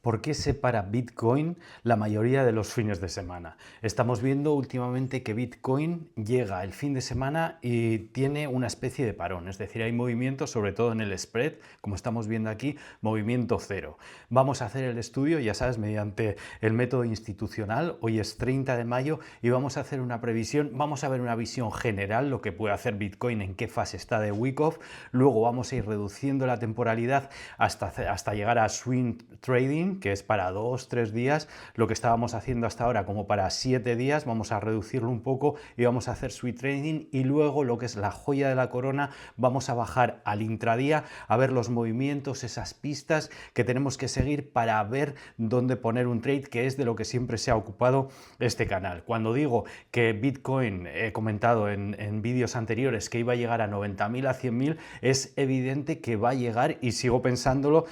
¿Por qué se para Bitcoin la mayoría de los fines de semana? Estamos viendo últimamente que Bitcoin llega el fin de semana y tiene una especie de parón, es decir, hay movimiento, sobre todo en el spread, como estamos viendo aquí, movimiento cero. Vamos a hacer el estudio, ya sabes, mediante el método institucional. Hoy es 30 de mayo y vamos a hacer una previsión, vamos a ver una visión general, lo que puede hacer Bitcoin, en qué fase está de Wyckoff, luego vamos a ir reduciendo la temporalidad hasta llegar a swing trading, que es para 2-3 días, lo que estábamos haciendo hasta ahora como para 7 días, vamos a reducirlo un poco y vamos a hacer swing trading, y luego lo que es la joya de la corona, vamos a bajar al intradía a ver los movimientos, esas pistas que tenemos que seguir para ver dónde poner un trade, que es de lo que siempre se ha ocupado este canal. Cuando digo que Bitcoin, he comentado en vídeos anteriores que iba a llegar a 90.000, a 100.000, es evidente que va a llegar y sigo pensándolo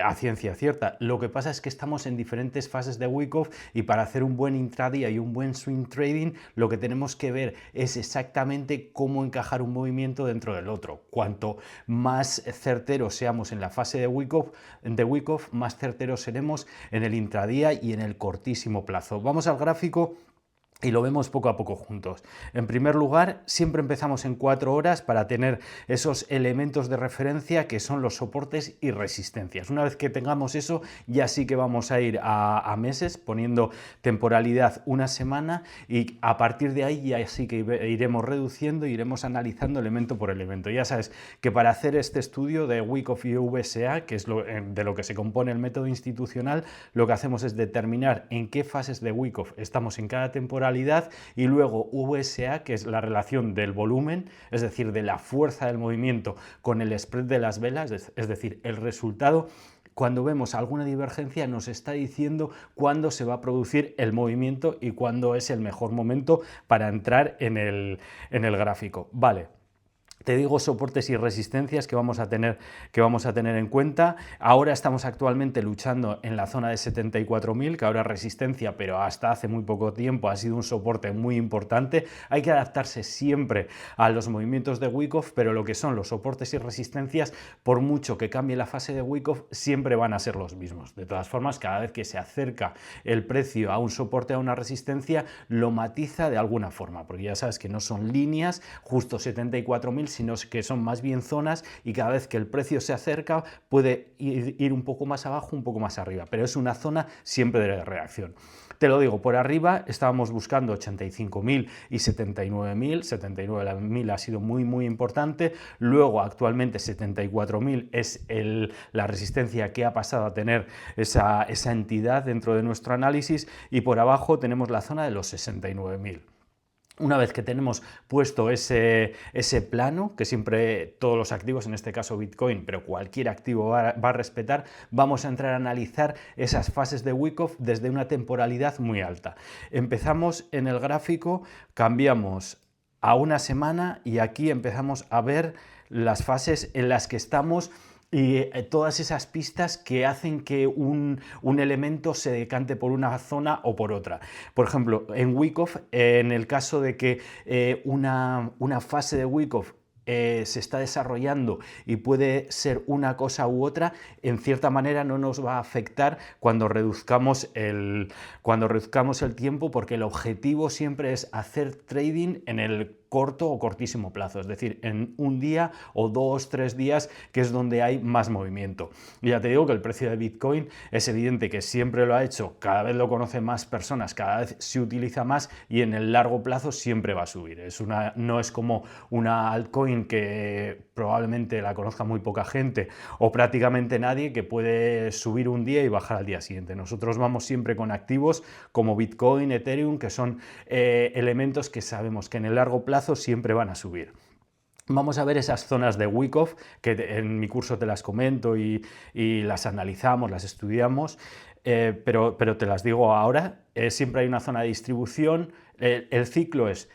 a ciencia cierta. Lo que pasa es que estamos en diferentes fases de Wyckoff y para hacer un buen intradía y un buen swing trading lo que tenemos que ver es exactamente cómo encajar un movimiento dentro del otro. Cuanto más certeros seamos en la fase de Wyckoff, más certeros seremos en el intradía y en el cortísimo plazo. Vamos al gráfico y lo vemos poco a poco juntos. En primer lugar, siempre empezamos en 4 horas para tener esos elementos de referencia que son los soportes y resistencias. Una vez que tengamos eso, ya sí que vamos a ir a meses, poniendo temporalidad una semana, y a partir de ahí ya sí que iremos reduciendo, iremos analizando elemento por elemento. Ya sabes que para hacer este estudio de Wyckoff y VSA, que es de lo que se compone el método institucional, lo que hacemos es determinar en qué fases de Wyckoff estamos en cada temporalidad, y luego VSA, que es la relación del volumen, es decir, de la fuerza del movimiento con el spread de las velas, es decir, el resultado. Cuando vemos alguna divergencia nos está diciendo cuándo se va a producir el movimiento y cuándo es el mejor momento para entrar en el gráfico. Vale. Te digo soportes y resistencias que vamos a tener en cuenta. Ahora estamos actualmente luchando en la zona de 74.000, que ahora es resistencia, pero hasta hace muy poco tiempo ha sido un soporte muy importante. Hay que adaptarse siempre a los movimientos de Wyckoff, pero lo que son los soportes y resistencias, por mucho que cambie la fase de Wyckoff, siempre van a ser los mismos. De todas formas, cada vez que se acerca el precio a un soporte, a una resistencia, lo matiza de alguna forma, porque ya sabes que no son líneas justo 74.000, sino que son más bien zonas, y cada vez que el precio se acerca puede ir un poco más abajo, un poco más arriba, pero es una zona siempre de reacción. Te lo digo, por arriba estábamos buscando 85.000 y 79.000, 79.000 ha sido muy importante, luego actualmente 74.000 es la resistencia que ha pasado a tener esa entidad dentro de nuestro análisis, y por abajo tenemos la zona de los 69.000. Una vez que tenemos puesto ese plano, que siempre todos los activos, en este caso Bitcoin, pero cualquier activo va a respetar, vamos a entrar a analizar esas fases de Wyckoff desde una temporalidad muy alta. Empezamos en el gráfico, cambiamos a una semana y aquí empezamos a ver las fases en las que estamos y todas esas pistas que hacen que un elemento se decante por una zona o por otra. Por ejemplo, en Wyckoff, en el caso de que una fase de Wyckoff se está desarrollando y puede ser una cosa u otra, en cierta manera no nos va a afectar cuando reduzcamos el tiempo, porque el objetivo siempre es hacer trading en el corto o cortísimo plazo, es decir, en un día o 2-3 días, que es donde hay más movimiento. Y ya te digo que el precio de Bitcoin es evidente que siempre lo ha hecho, cada vez lo conocen más personas, cada vez se utiliza más, y en el largo plazo siempre va a subir. No es como una altcoin que probablemente la conozca muy poca gente o prácticamente nadie, que puede subir un día y bajar al día siguiente. Nosotros vamos siempre con activos como Bitcoin, Ethereum, que son elementos que sabemos que en el largo plazo siempre van a subir. Vamos a ver esas zonas de Wyckoff, que en mi curso te las comento y las analizamos, las estudiamos, pero te las digo ahora. Siempre hay una zona de distribución. El ciclo es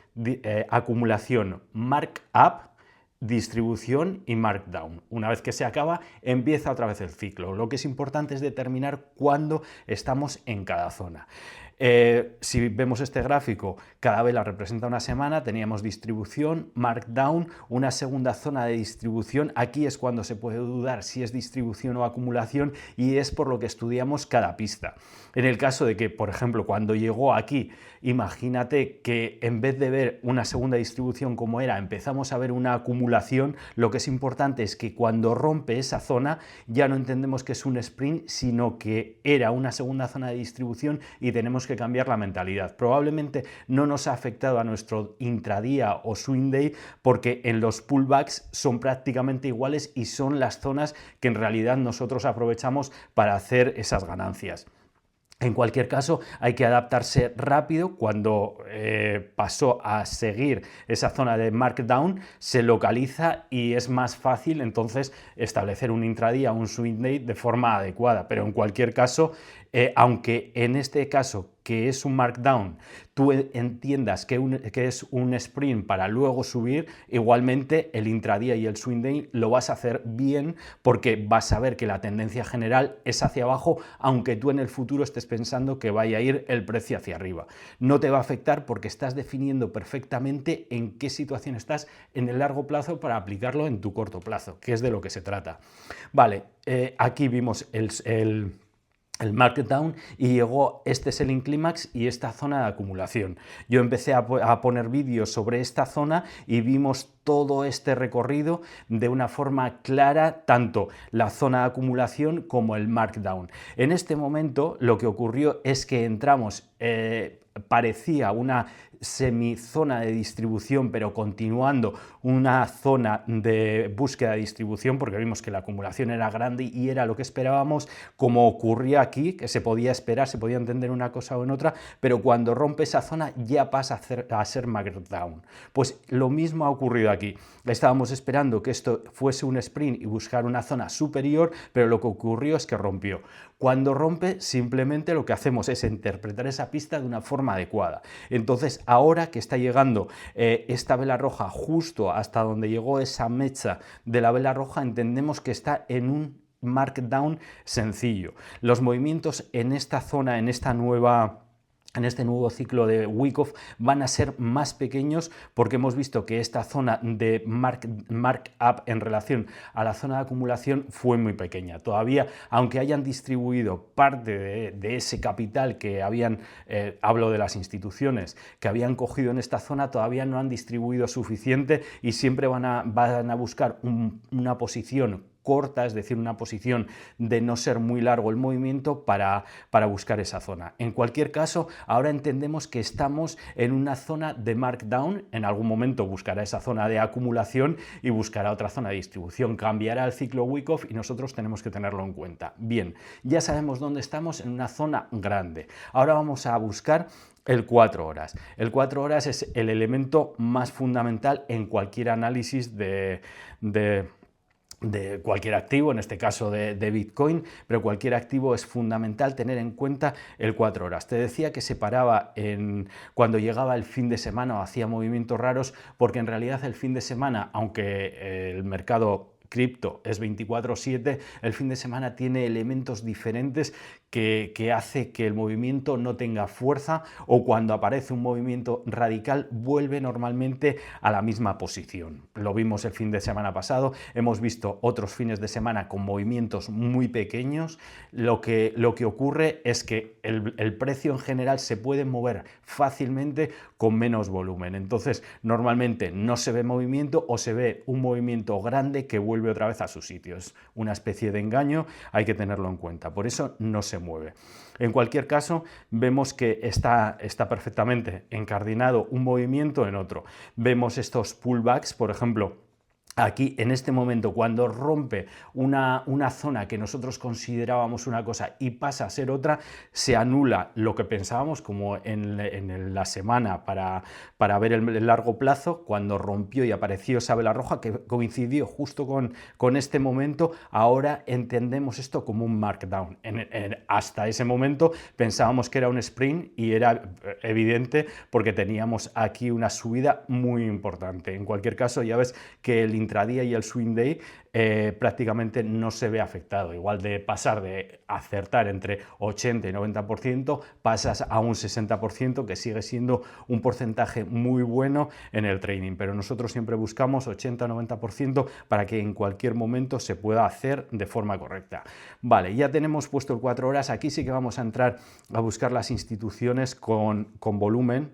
acumulación, markup, distribución y markdown. Una vez que se acaba, empieza otra vez el ciclo. Lo que es importante es determinar cuándo estamos en cada zona. Si vemos este gráfico, cada vela representa una semana, teníamos distribución, markdown, una segunda zona de distribución. Aquí es cuando se puede dudar si es distribución o acumulación y es por lo que estudiamos cada pista. En el caso de que, por ejemplo, cuando llegó aquí, imagínate que en vez de ver una segunda distribución como era, empezamos a ver una acumulación, lo que es importante es que cuando rompe esa zona ya no entendemos que es un sprint, sino que era una segunda zona de distribución y tenemos que cambiar la mentalidad. Probablemente no nos ha afectado a nuestro intradía o swing day porque en los pullbacks son prácticamente iguales y son las zonas que en realidad nosotros aprovechamos para hacer esas ganancias. En cualquier caso, hay que adaptarse rápido. Cuando pasó a seguir esa zona de markdown, se localiza y es más fácil entonces establecer un intradía o un swing day de forma adecuada. Pero en cualquier caso, aunque en este caso que es un markdown, tú entiendas que es un sprint para luego subir, igualmente el intradía y el swing day lo vas a hacer bien porque vas a ver que la tendencia general es hacia abajo, aunque tú en el futuro estés pensando que vaya a ir el precio hacia arriba. No te va a afectar porque estás definiendo perfectamente en qué situación estás en el largo plazo para aplicarlo en tu corto plazo, que es de lo que se trata. Vale, aquí vimos el markdown y llegó este selling clímax y esta zona de acumulación. Yo empecé a poner vídeos sobre esta zona y vimos todo este recorrido de una forma clara, tanto la zona de acumulación como el markdown. En este momento lo que ocurrió es que entramos, parecía una semizona de distribución, pero continuando una zona de búsqueda de distribución, porque vimos que la acumulación era grande y era lo que esperábamos, como ocurría aquí, que se podía esperar, se podía entender una cosa o en otra, pero cuando rompe esa zona ya pasa a ser markdown. Pues lo mismo ha ocurrido aquí. Estábamos esperando que esto fuese un sprint y buscar una zona superior, pero lo que ocurrió es que rompió. Cuando rompe, simplemente lo que hacemos es interpretar esa pista de una forma adecuada. Entonces, ahora que está llegando esta vela roja justo hasta donde llegó esa mecha de la vela roja, entendemos que está en un markdown sencillo. Los movimientos en esta zona, en este nuevo ciclo de Wyckoff van a ser más pequeños porque hemos visto que esta zona de markup en relación a la zona de acumulación fue muy pequeña. Todavía, aunque hayan distribuido parte de ese capital que habían, hablo de las instituciones, que habían cogido en esta zona, todavía no han distribuido suficiente y siempre van a buscar una posición corta, es decir, una posición de no ser muy largo el movimiento para buscar esa zona. En cualquier caso, ahora entendemos que estamos en una zona de markdown, en algún momento buscará esa zona de acumulación y buscará otra zona de distribución, cambiará el ciclo Wyckoff y nosotros tenemos que tenerlo en cuenta. Bien, ya sabemos dónde estamos, en una zona grande. Ahora vamos a buscar el 4 horas. El 4 horas es el elemento más fundamental en cualquier análisis de cualquier activo, en este caso de Bitcoin, pero cualquier activo es fundamental tener en cuenta el 4 horas. Te decía que se paraba cuando llegaba el fin de semana o hacía movimientos raros, porque en realidad el fin de semana, aunque el mercado cripto es 24/7, el fin de semana tiene elementos diferentes que hace que el movimiento no tenga fuerza, o cuando aparece un movimiento radical vuelve normalmente a la misma posición. Lo vimos el fin de semana pasado, hemos visto otros fines de semana con movimientos muy pequeños. Lo que ocurre es que el precio en general se puede mover fácilmente con menos volumen. Entonces normalmente no se ve movimiento o se ve un movimiento grande que vuelve otra vez a su sitio. Es una especie de engaño, hay que tenerlo en cuenta. Por eso no se mueve. En cualquier caso, vemos que está perfectamente encardinado un movimiento en otro. Vemos estos pullbacks, por ejemplo, aquí en este momento, cuando rompe una zona que nosotros considerábamos una cosa y pasa a ser otra, se anula lo que pensábamos como en la semana para ver el largo plazo. Cuando rompió y apareció esa vela roja que coincidió justo con este momento, ahora entendemos esto como un markdown. Hasta ese momento pensábamos que era un sprint y era evidente porque teníamos aquí una subida muy importante. En cualquier caso, ya ves que el intradía y el swing day prácticamente no se ve afectado. Igual de pasar de acertar entre 80 y 90%, pasas a un 60%, que sigue siendo un porcentaje muy bueno en el trading, pero nosotros siempre buscamos 80-90% para que en cualquier momento se pueda hacer de forma correcta. Vale, ya tenemos puesto el 4 horas, aquí sí que vamos a entrar a buscar las instituciones con volumen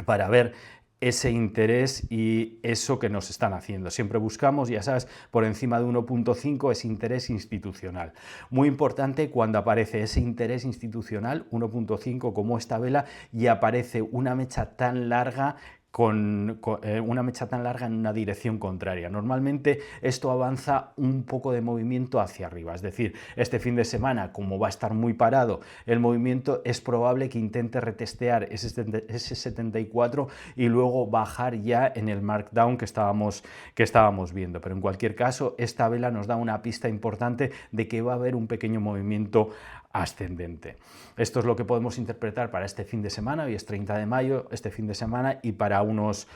para ver ese interés y eso que nos están haciendo. Siempre buscamos, ya sabes, por encima de 1.5 ese interés institucional. Muy importante cuando aparece ese interés institucional, 1.5 como esta vela, y aparece una mecha tan larga una mecha tan larga en una dirección contraria. Normalmente esto avanza un poco de movimiento hacia arriba, es decir, este fin de semana, como va a estar muy parado el movimiento, es probable que intente retestear ese 74 y luego bajar ya en el markdown que estábamos viendo. Pero en cualquier caso, esta vela nos da una pista importante de que va a haber un pequeño movimiento ascendente. Esto es lo que podemos interpretar para este fin de semana. Hoy es 30 de mayo, este fin de semana, y para unos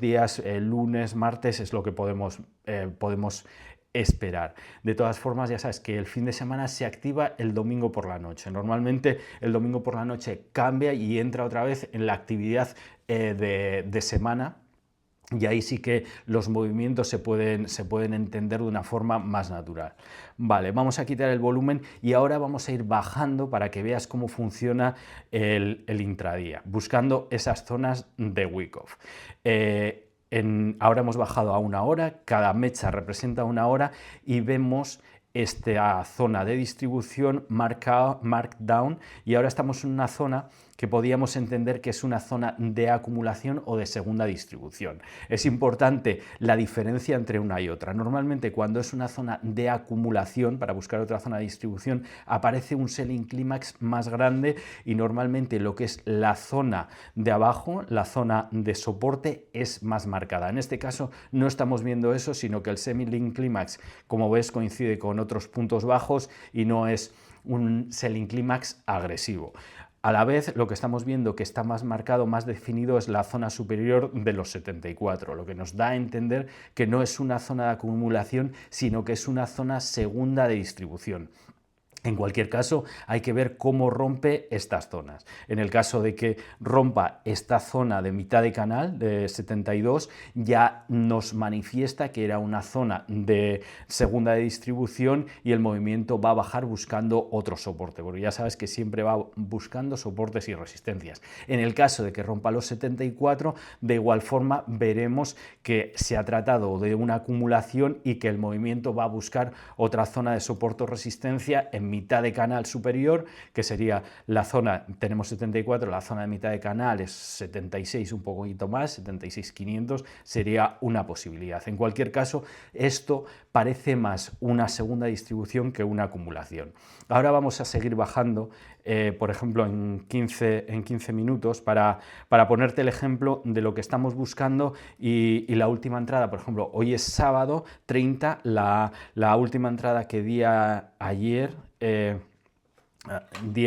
días, lunes, martes, es lo que podemos esperar. De todas formas, ya sabes que el fin de semana se activa el domingo por la noche. Normalmente el domingo por la noche cambia y entra otra vez en la actividad de semana. Y ahí sí que los movimientos se pueden entender de una forma más natural. Vale, vamos a quitar el volumen y ahora vamos a ir bajando para que veas cómo funciona el intradía, buscando esas zonas de Wyckoff. Ahora hemos bajado a 1 hora, cada mecha representa 1 hora y vemos esta zona de distribución markdown, y ahora estamos en una zona que podíamos entender que es una zona de acumulación o de segunda distribución. Es importante la diferencia entre una y otra. Normalmente cuando es una zona de acumulación, para buscar otra zona de distribución, aparece un selling clímax más grande y normalmente lo que es la zona de abajo, la zona de soporte, es más marcada. En este caso no estamos viendo eso, sino que el selling clímax, como ves, coincide con otros puntos bajos y no es un selling clímax agresivo. A la vez, lo que estamos viendo que está más marcado, más definido, es la zona superior de los 74, lo que nos da a entender que no es una zona de acumulación, sino que es una zona segunda de distribución. En cualquier caso, hay que ver cómo rompe estas zonas. En el caso de que rompa esta zona de mitad de canal, de 72, ya nos manifiesta que era una zona de segunda de distribución y el movimiento va a bajar buscando otro soporte, porque ya sabes que siempre va buscando soportes y resistencias. En el caso de que rompa los 74, de igual forma veremos que se ha tratado de una acumulación y que el movimiento va a buscar otra zona de soporte o resistencia en mitad de canal superior, que sería la zona, tenemos 74, la zona de mitad de canal es 76, un poquito más, 76,500, sería una posibilidad. En cualquier caso, esto parece más una segunda distribución que una acumulación. Ahora vamos a seguir bajando, por ejemplo, en 15 minutos para ponerte el ejemplo de lo que estamos buscando y la última entrada. Por ejemplo, hoy es sábado 30, la última entrada que di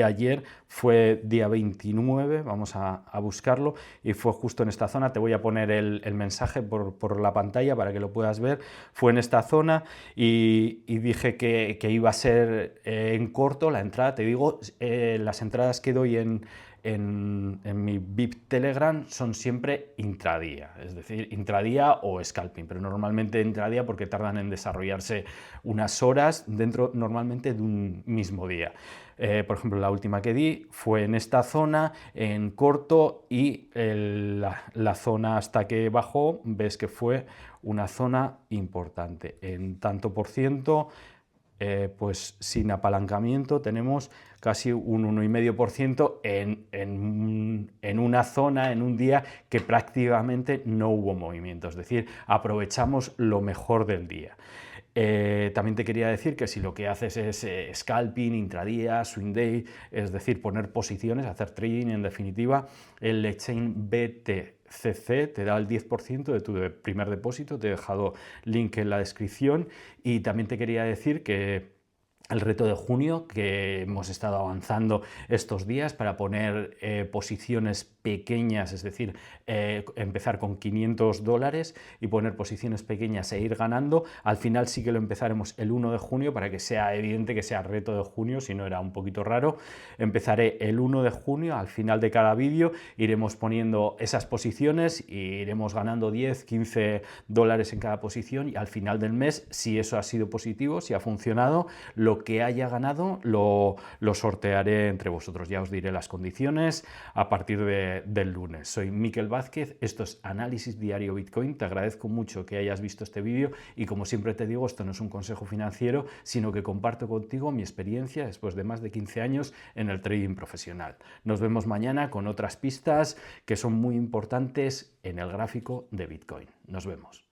ayer, fue día 29, vamos a buscarlo, y fue justo en esta zona. Te voy a poner el mensaje por la pantalla para que lo puedas ver. Fue en esta zona y dije que iba a ser en corto la entrada. Te digo, las entradas que doy en mi VIP Telegram son siempre intradía, es decir, intradía o scalping, pero normalmente intradía porque tardan en desarrollarse unas horas dentro normalmente de un mismo día. Por ejemplo, la última que di fue en esta zona, en corto, y la zona hasta que bajó, ves que fue una zona importante. En tanto por ciento, pues sin apalancamiento tenemos casi un 1,5% en una zona, en un día que prácticamente no hubo movimiento, es decir, aprovechamos lo mejor del día. También te quería decir que si lo que haces es scalping, intradía, swing day, es decir, poner posiciones, hacer trading, en definitiva, el exchange BTCC te da el 10% de tu primer depósito. Te he dejado link en la descripción. Y también te quería decir que el reto de junio que hemos estado avanzando estos días para poner posiciones pequeñas, es decir, empezar con $500 y poner posiciones pequeñas e ir ganando. Al final sí que lo empezaremos el 1 de junio para que sea evidente que sea reto de junio, si no era un poquito raro. Empezaré el 1 de junio, al final de cada vídeo iremos poniendo esas posiciones y iremos ganando 10, $15 en cada posición, y al final del mes, si eso ha sido positivo, si ha funcionado, lo que haya ganado lo sortearé entre vosotros. Ya os diré las condiciones a partir del lunes. Soy Miquel Vázquez, esto es Análisis Diario Bitcoin. Te agradezco mucho que hayas visto este vídeo y, como siempre te digo, esto no es un consejo financiero, sino que comparto contigo mi experiencia después de más de 15 años en el trading profesional. Nos vemos mañana con otras pistas que son muy importantes en el gráfico de Bitcoin. Nos vemos.